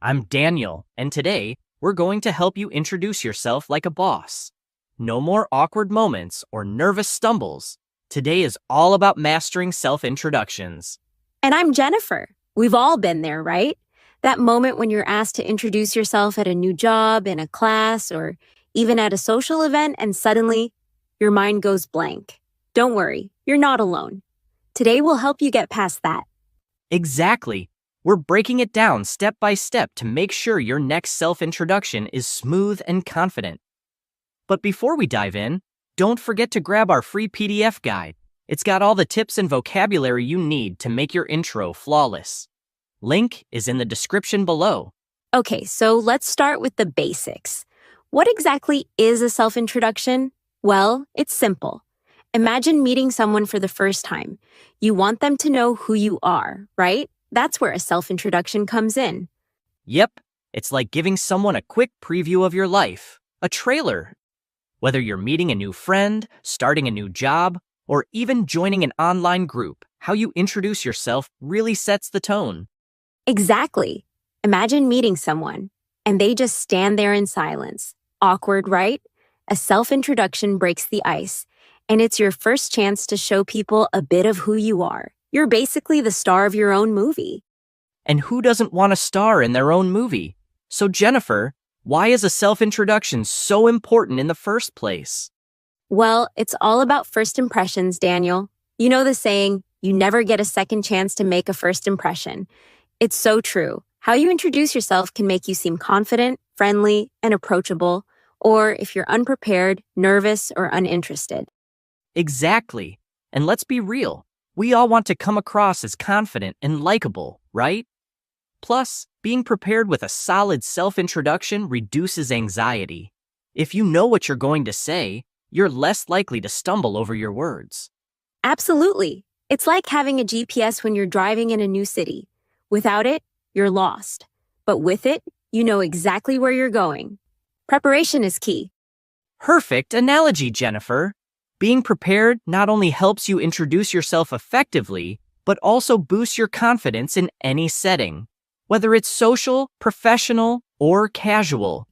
I'm Daniel, and today we're going to help you introduce yourself like a boss. No more awkward moments or nervous stumbles. Today is all about mastering self-introductions. And I'm Jennifer. We've all been there, right? That moment when you're asked to introduce yourself at a new job, in a class, or even at a social event, and suddenly your mind goes blank. Don't worry, you're not alone. Today we'll help you get past that. Exactly. We're breaking it down step by step to make sure your next self-introduction is smooth and confident. But before we dive in, don't forget to grab our free PDF guide. It's got all the tips and vocabulary you need to make your intro flawless. Link is in the description below. Okay, so let's start with the basics. What exactly is a self-introduction? Well, it's simple. Imagine meeting someone for the first time. You want them to know who you are, right? That's where a self-introduction comes in. Yep, it's like giving someone a quick preview of your life, a trailer. Whether you're meeting a new friend, starting a new job, or even joining an online group, how you introduce yourself really sets the tone. Exactly. Imagine meeting someone, and they just stand there in silence. Awkward, right? A self-introduction breaks the ice, and it's your first chance to show people a bit of who you are. You're basically the star of your own movie. And who doesn't want a star in their own movie? So Jennifer, why is a self-introduction so important in the first place? Well, it's all about first impressions, Daniel. You know the saying, you never get a second chance to make a first impression. It's so true. How you introduce yourself can make you seem confident, friendly, and approachable, or if you're unprepared, nervous, or uninterested. Exactly. And let's be real. We all want to come across as confident and likable, right? Plus, being prepared with a solid self-introduction reduces anxiety. If you know what you're going to say, you're less likely to stumble over your words. Absolutely. It's like having a GPS when you're driving in a new city. Without it, you're lost. But with it, you know exactly where you're going. Preparation is key. Perfect analogy, Jennifer. Being prepared not only helps you introduce yourself effectively, but also boosts your confidence in any setting, whether it's social, professional, or casual.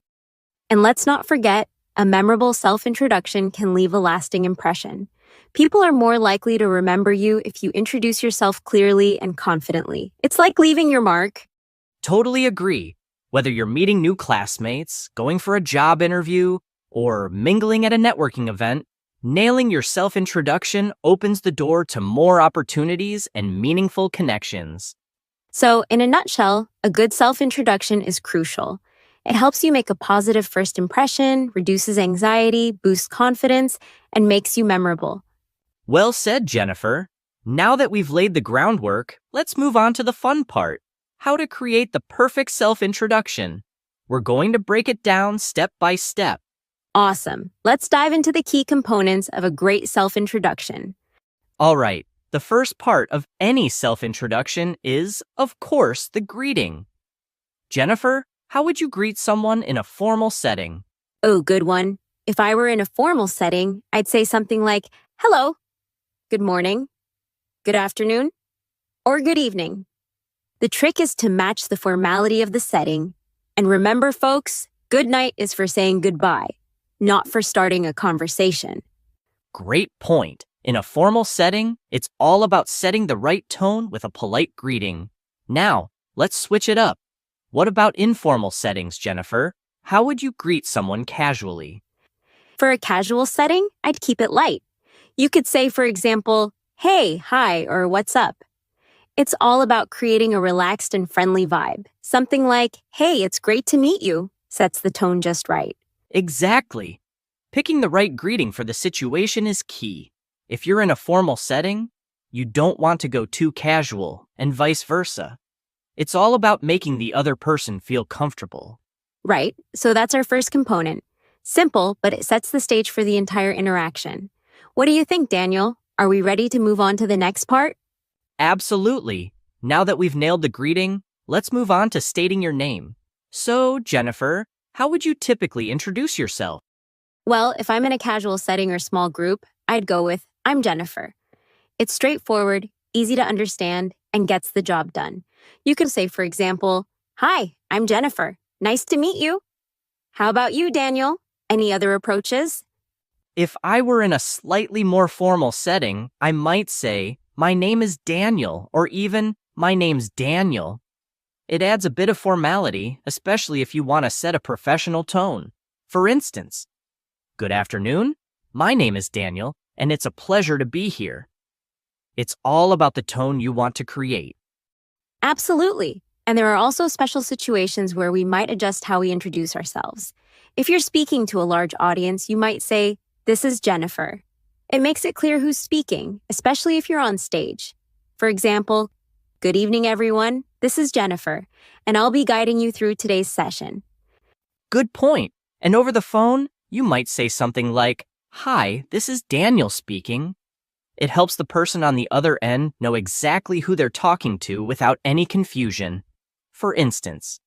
And let's not forget, a memorable self-introduction can leave a lasting impression. People are more likely to remember you if you introduce yourself clearly and confidently. It's like leaving your mark. Totally agree. Whether you're meeting new classmates, going for a job interview, or mingling at a networking event, nailing your self-introduction opens the door to more opportunities and meaningful connections. So, in a nutshell, a good self-introduction is crucial. It helps you make a positive first impression, reduces anxiety, boosts confidence, and makes you memorable. Well said, Jennifer. Now that we've laid the groundwork, let's move on to the fun part. How to create the perfect self-introduction. We're going to break it down step by step. Awesome. Let's dive into the key components of a great self-introduction. All right, the first part of any self-introduction is, of course, the greeting. Jennifer, how would you greet someone in a formal setting? Oh, good one. If I were in a formal setting, I'd say something like, hello, good morning, good afternoon, or good evening. The trick is to match the formality of the setting. And remember, folks, good night is for saying goodbye, not for starting a conversation. Great point. In a formal setting, it's all about setting the right tone with a polite greeting. Now, let's switch it up. What about informal settings, Jennifer? How would you greet someone casually? For a casual setting, I'd keep it light. You could say, for example, hey, hi, or what's up? It's all about creating a relaxed and friendly vibe. Something like, hey, it's great to meet you, sets the tone just right. Exactly. Picking the right greeting for the situation is key. If you're in a formal setting, you don't want to go too casual, and vice versa. It's all about making the other person feel comfortable. Right, so that's our first component. Simple, but it sets the stage for the entire interaction. What do you think, Daniel? Are we ready to move on to the next part? Absolutely. Now that we've nailed the greeting, let's move on to stating your name. So, Jennifer, how would you typically introduce yourself? Well, if I'm in a casual setting or small group, I'd go with, I'm Jennifer. It's straightforward, easy to understand, and gets the job done. You can say, for example, hi, I'm Jennifer. Nice to meet you. How about you, Daniel? Any other approaches? If I were in a slightly more formal setting, I might say, my name is Daniel, or even, my name's Daniel. It adds a bit of formality, especially if you want to set a professional tone. For instance, good afternoon. My name is Daniel, and it's a pleasure to be here. It's all about the tone you want to create. Absolutely. And there are also special situations where we might adjust how we introduce ourselves. If you're speaking to a large audience, you might say, "This is Jennifer." It makes it clear who's speaking, especially if you're on stage. For example, "Good evening, everyone. This is Jennifer, and I'll be guiding you through today's session." Good point. And over the phone, you might say something like, "Hi, this is Daniel speaking." It helps the person on the other end know exactly who they're talking to without any confusion. For instance,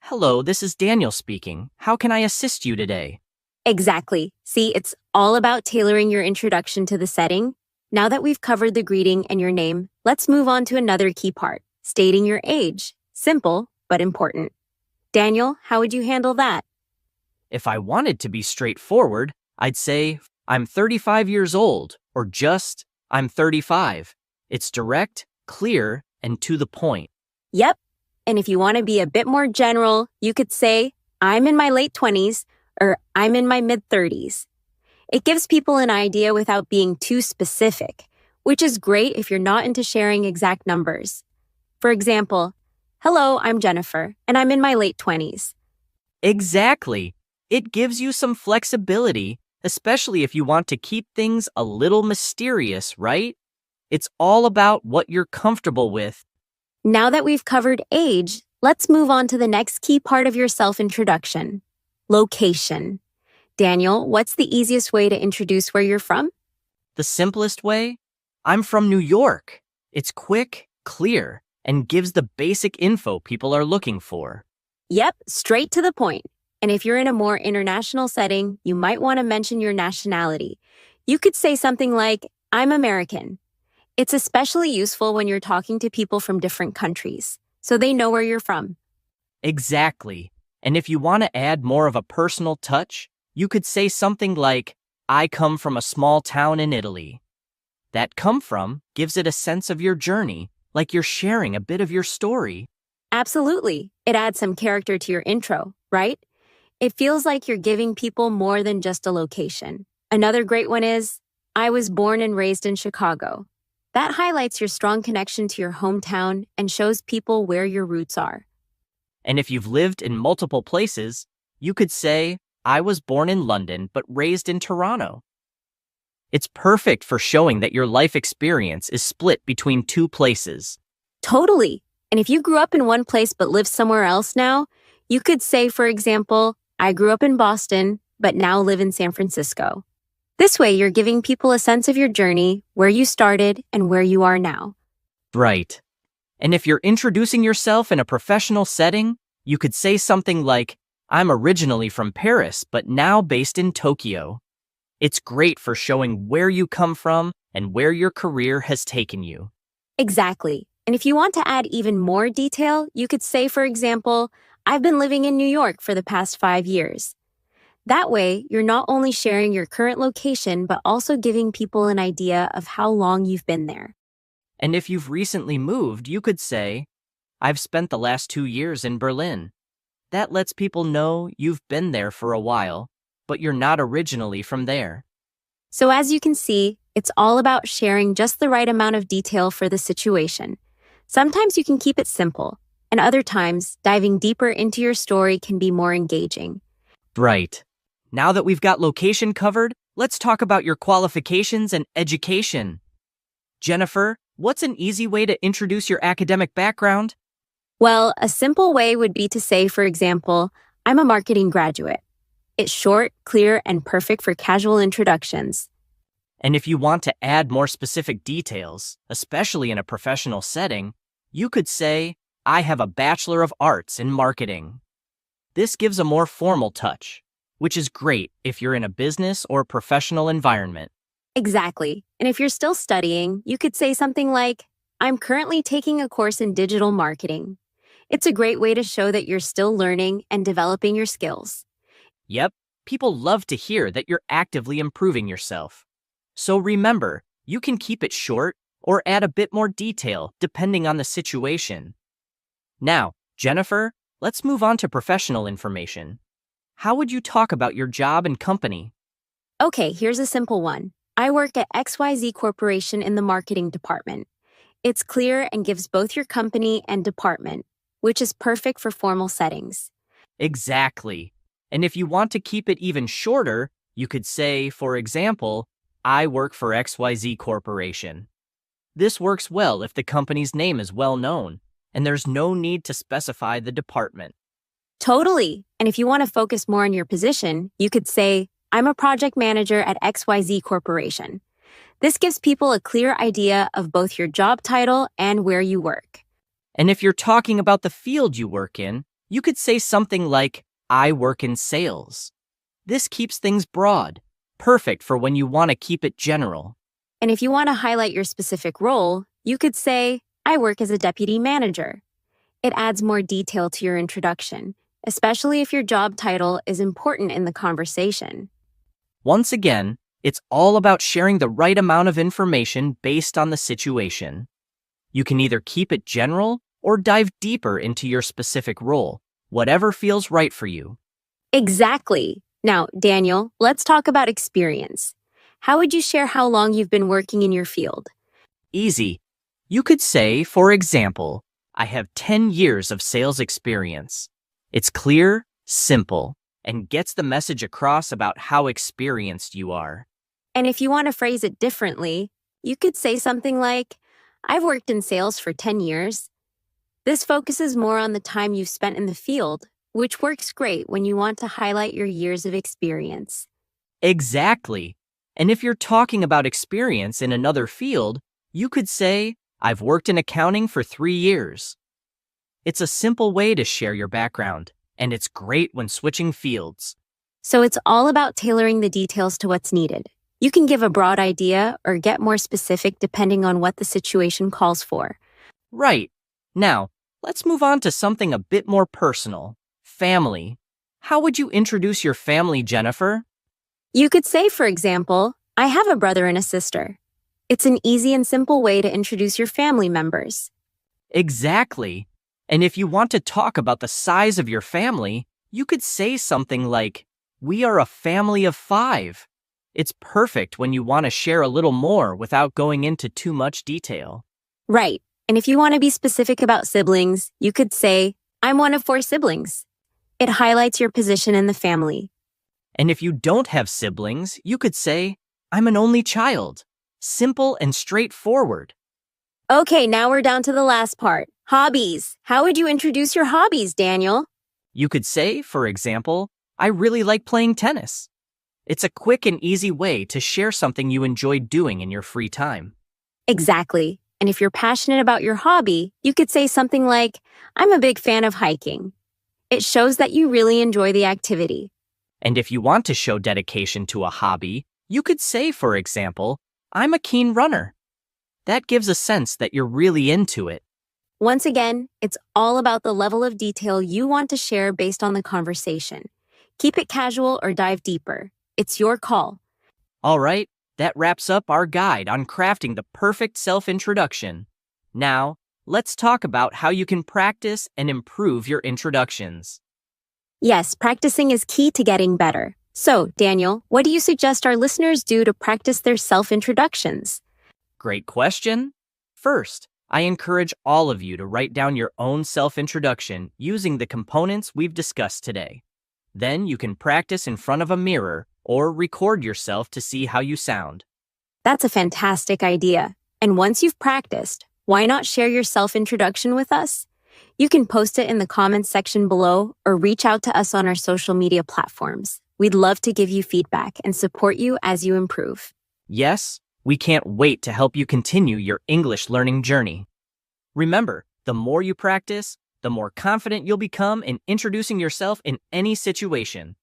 "Hello, this is Daniel speaking. How can I assist you today?" Exactly. See, it's all about tailoring your introduction to the setting. Now that we've covered the greeting and your name, let's move on to another key part, stating your age. Simple, but important. Daniel, how would you handle that? If I wanted to be straightforward, I'd say, "I'm 35 years old," or just, "I'm 35. It's direct, clear, and to the point. Yep. And if you want to be a bit more general, you could say, "I'm in my late 20s, or "I'm in my mid-30s. It gives people an idea without being too specific, which is great if you're not into sharing exact numbers. For example, "Hello, I'm Jennifer, and I'm in my late 20s. Exactly. It gives you some flexibility, especially if you want to keep things a little mysterious, right? It's all about what you're comfortable with. Now that we've covered age, let's move on to the next key part of your self-introduction, location. Daniel, what's the easiest way to introduce where you're from? The simplest way? I'm from New York. It's quick, clear, and gives the basic info people are looking for. Yep, straight to the point. And if you're in a more international setting, you might want to mention your nationality. You could say something like, "I'm American." It's especially useful when you're talking to people from different countries, so they know where you're from. Exactly. And if you want to add more of a personal touch, you could say something like, "I come from a small town in Italy." That "come from" gives it a sense of your journey, like you're sharing a bit of your story. Absolutely. It adds some character to your intro, right? It feels like you're giving people more than just a location. Another great one is, "I was born and raised in Chicago." That highlights your strong connection to your hometown and shows people where your roots are. And if you've lived in multiple places, you could say, "I was born in London but raised in Toronto." It's perfect for showing that your life experience is split between two places. Totally. And if you grew up in one place but live somewhere else now, you could say, for example, "I grew up in Boston, but now live in San Francisco." This way, you're giving people a sense of your journey, where you started, and where you are now. Right. And if you're introducing yourself in a professional setting, you could say something like, "I'm originally from Paris, but now based in Tokyo." It's great for showing where you come from and where your career has taken you. Exactly. And if you want to add even more detail, you could say, for example, "I've been living in New York for the past 5 years. That way, you're not only sharing your current location, but also giving people an idea of how long you've been there. And if you've recently moved, you could say, "I've spent the last 2 years in Berlin." That lets people know you've been there for a while, but you're not originally from there. So as you can see, it's all about sharing just the right amount of detail for the situation. Sometimes you can keep it simple, and other times, diving deeper into your story can be more engaging. Right. Now that we've got location covered, let's talk about your qualifications and education. Jennifer, what's an easy way to introduce your academic background? Well, a simple way would be to say, for example, "I'm a marketing graduate." It's short, clear, and perfect for casual introductions. And if you want to add more specific details, especially in a professional setting, you could say, "I have a Bachelor of Arts in Marketing." This gives a more formal touch, which is great if you're in a business or professional environment. Exactly. And if you're still studying, you could say something like, "I'm currently taking a course in digital marketing." It's a great way to show that you're still learning and developing your skills. Yep, people love to hear that you're actively improving yourself. So remember, you can keep it short or add a bit more detail depending on the situation. Now, Jennifer, let's move on to professional information. How would you talk about your job and company? Okay, here's a simple one. I work at XYZ Corporation in the marketing department. It's clear and gives both your company and department, which is perfect for formal settings. Exactly. And if you want to keep it even shorter, you could say, for example, I work for XYZ Corporation. This works well if the company's name is well known, and there's no need to specify the department. Totally. And if you want to focus more on your position, you could say, I'm a project manager at XYZ Corporation. This gives people a clear idea of both your job title and where you work. And if you're talking about the field you work in, you could say something like, I work in sales. This keeps things broad, perfect for when you want to keep it general. And if you want to highlight your specific role, you could say, I work as a deputy manager. It adds more detail to your introduction, especially if your job title is important in the conversation. Once again, it's all about sharing the right amount of information based on the situation. You can either keep it general or dive deeper into your specific role, whatever feels right for you. Exactly. Now, Daniel, let's talk about experience. How would you share how long you've been working in your field? Easy. You could say, for example, I have 10 years of sales experience. It's clear, simple, and gets the message across about how experienced you are. And if you want to phrase it differently, you could say something like, I've worked in sales for 10 years. This focuses more on the time you've spent in the field, which works great when you want to highlight your years of experience. Exactly. And if you're talking about experience in another field, you could say, I've worked in accounting for 3 years. It's a simple way to share your background, and it's great when switching fields. So it's all about tailoring the details to what's needed. You can give a broad idea or get more specific depending on what the situation calls for. Right. Now, let's move on to something a bit more personal. Family. How would you introduce your family, Jennifer? You could say, for example, I have a brother and a sister. It's an easy and simple way to introduce your family members. Exactly. And if you want to talk about the size of your family, you could say something like, we are a family of 5. It's perfect when you want to share a little more without going into too much detail. Right. And if you want to be specific about siblings, you could say, I'm one of 4 siblings. It highlights your position in the family. And if you don't have siblings, you could say, I'm an only child. Simple and straightforward. Okay, now we're down to the last part. Hobbies. How would you introduce your hobbies, Daniel? You could say, for example, I really like playing tennis. It's a quick and easy way to share something you enjoy doing in your free time. Exactly. And if you're passionate about your hobby, you could say something like, I'm a big fan of hiking. It shows that you really enjoy the activity. And if you want to show dedication to a hobby, you could say, for example, I'm a keen runner. That gives a sense that you're really into it. Once again, it's all about the level of detail you want to share based on the conversation. Keep it casual or dive deeper. It's your call. All right, that wraps up our guide on crafting the perfect self-introduction. Now, let's talk about how you can practice and improve your introductions. Yes, practicing is key to getting better. So, Daniel, what do you suggest our listeners do to practice their self-introductions? Great question. First, I encourage all of you to write down your own self-introduction using the components we've discussed today. Then you can practice in front of a mirror or record yourself to see how you sound. That's a fantastic idea. And once you've practiced, why not share your self-introduction with us? You can post it in the comments section below or reach out to us on our social media platforms. We'd love to give you feedback and support you as you improve. Yes, we can't wait to help you continue your English learning journey. Remember, the more you practice, the more confident you'll become in introducing yourself in any situation.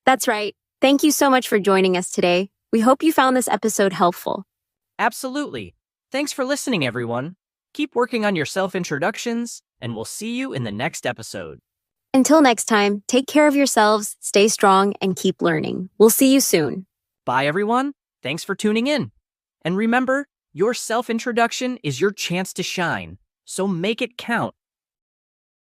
That's right. Thank you so much for joining us today. We hope you found this episode helpful. Absolutely. Thanks for listening, everyone. Keep working on your self-introductions, and we'll see you in the next episode. Until next time, take care of yourselves, stay strong, and keep learning. We'll see you soon. Bye, everyone. Thanks for tuning in. And remember, your self-introduction is your chance to shine, so make it count.